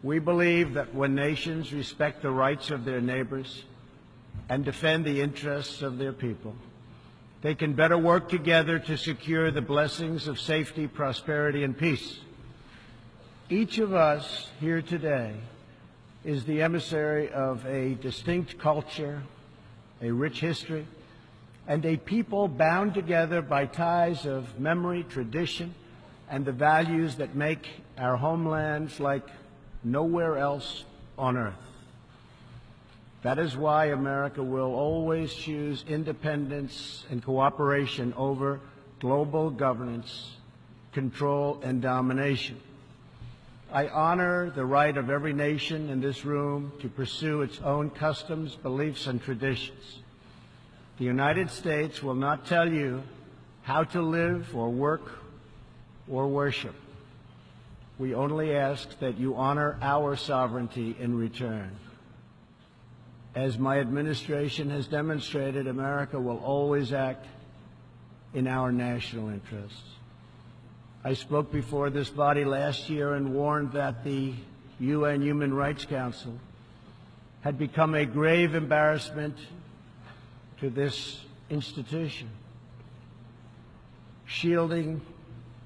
We believe that when nations respect the rights of their neighbors and defend the interests of their people, they can better work together to secure the blessings of safety, prosperity, and peace. Each of us here today is the emissary of a distinct culture, a rich history, and a people bound together by ties of memory, tradition, and the values that make our homelands like nowhere else on earth. That is why America will always choose independence and cooperation over global governance, control, and domination. I honor the right of every nation in this room to pursue its own customs, beliefs, and traditions. The United States will not tell you how to live or work or worship. We only ask that you honor our sovereignty in return. As my administration has demonstrated, America will always act in our national interests. I spoke before this body last year and warned that the UN Human Rights Council had become a grave embarrassment to this institution, shielding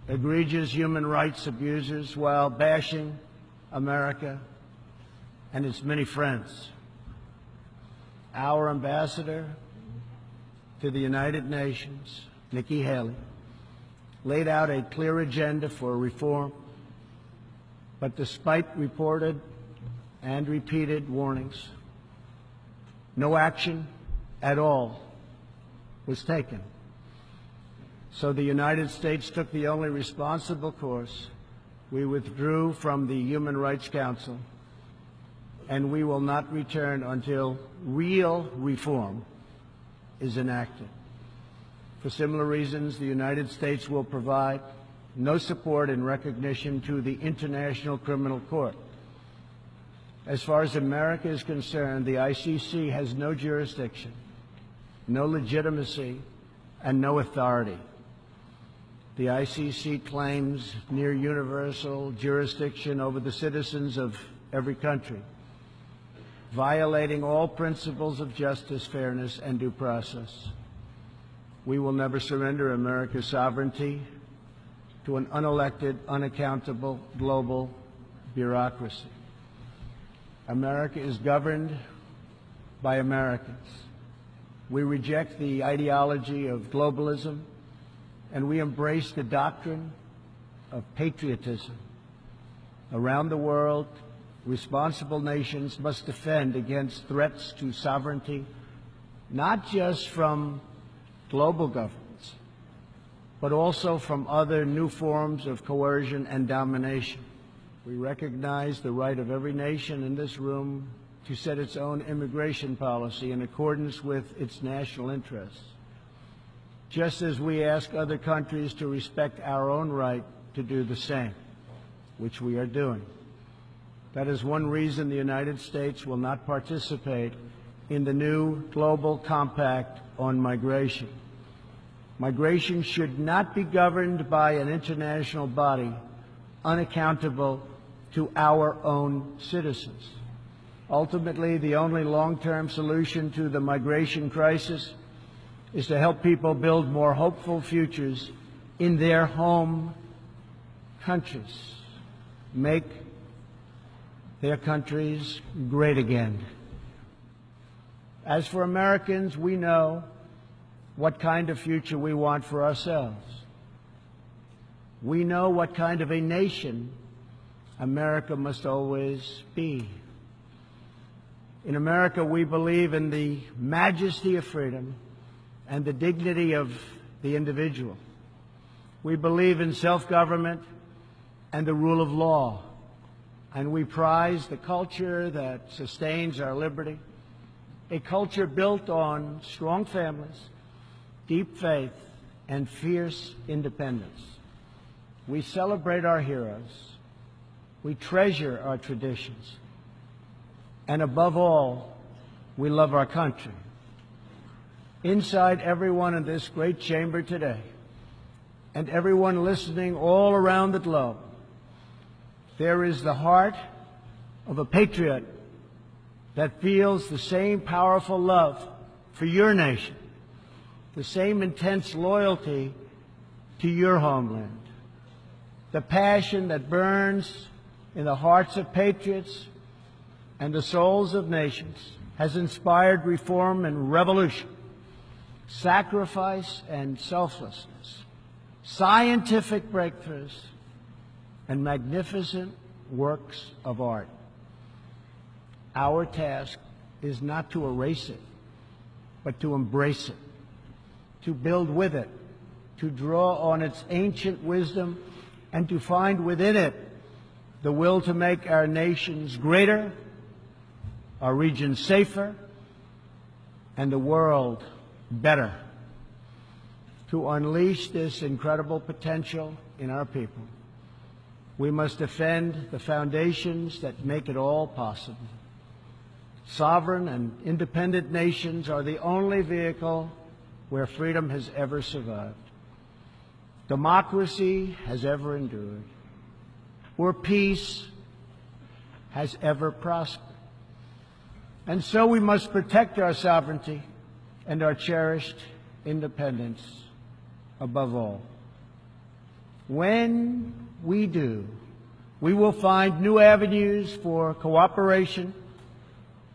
egregious human rights abusers while bashing America and its many friends. Our ambassador to the United Nations, Nikki Haley, laid out a clear agenda for reform, but despite reported and repeated warnings, no action at all was taken. So the United States took the only responsible course. We withdrew from the Human Rights Council, and we will not return until real reform is enacted. For similar reasons, the United States will provide no support in recognition to the International Criminal Court. As far as America is concerned, the ICC has no jurisdiction, no legitimacy, and no authority. The ICC claims near universal jurisdiction over the citizens of every country, violating all principles of justice, fairness, and due process. We will never surrender America's sovereignty to an unelected, unaccountable global bureaucracy. America is governed by Americans. We reject the ideology of globalism, and we embrace the doctrine of patriotism. Around the world, responsible nations must defend against threats to sovereignty, not just from global governments, but also from other new forms of coercion and domination. We recognize the right of every nation in this room to set its own immigration policy in accordance with its national interests, just as we ask other countries to respect our own right to do the same, which we are doing. That is one reason the United States will not participate in the new global compact on migration. Migration should not be governed by an international body unaccountable to our own citizens. Ultimately, the only long-term solution to the migration crisis is to help people build more hopeful futures in their home countries, make their countries great again. As for Americans, we know what kind of future we want for ourselves. We know what kind of a nation America must always be. In America, we believe in the majesty of freedom and the dignity of the individual. We believe in self-government and the rule of law, and we prize the culture that sustains our liberty, a culture built on strong families, deep faith, and fierce independence. We celebrate our heroes. We treasure our traditions. And above all, we love our country. Inside everyone in this great chamber today, and everyone listening all around the globe, there is the heart of a patriot that feels the same powerful love for your nation, the same intense loyalty to your homeland, the passion that burns in the hearts of patriots and the souls of nations has inspired reform and revolution, sacrifice and selflessness, scientific breakthroughs, and magnificent works of art. Our task is not to erase it, but to embrace it, to build with it, to draw on its ancient wisdom, and to find within it the will to make our nations greater, our region safer, and the world better. To unleash this incredible potential in our people, we must defend the foundations that make it all possible. Sovereign and independent nations are the only vehicle where freedom has ever survived, democracy has ever endured, where peace has ever prospered. And so we must protect our sovereignty and our cherished independence above all. When we do, we will find new avenues for cooperation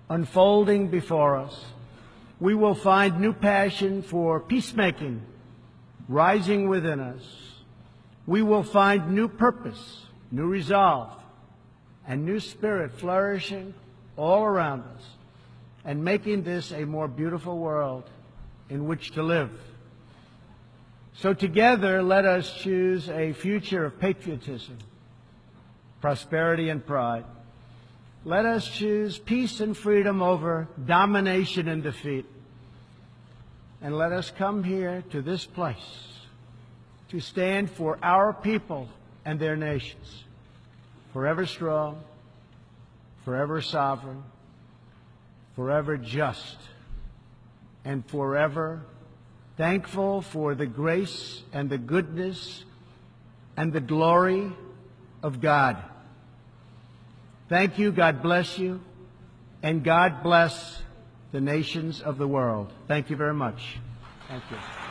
unfolding before us. We will find new passion for peacemaking rising within us. We will find new purpose, new resolve, and new spirit flourishing all around us, and making this a more beautiful world in which to live. So together, let us choose a future of patriotism, prosperity, and pride. Let us choose peace and freedom over domination and defeat. And let us come here to this place to stand for our people and their nations, forever strong, forever sovereign, forever just, and forever thankful for the grace and the goodness and the glory of God. Thank you, God bless you, and God bless the nations of the world. Thank you very much. Thank you.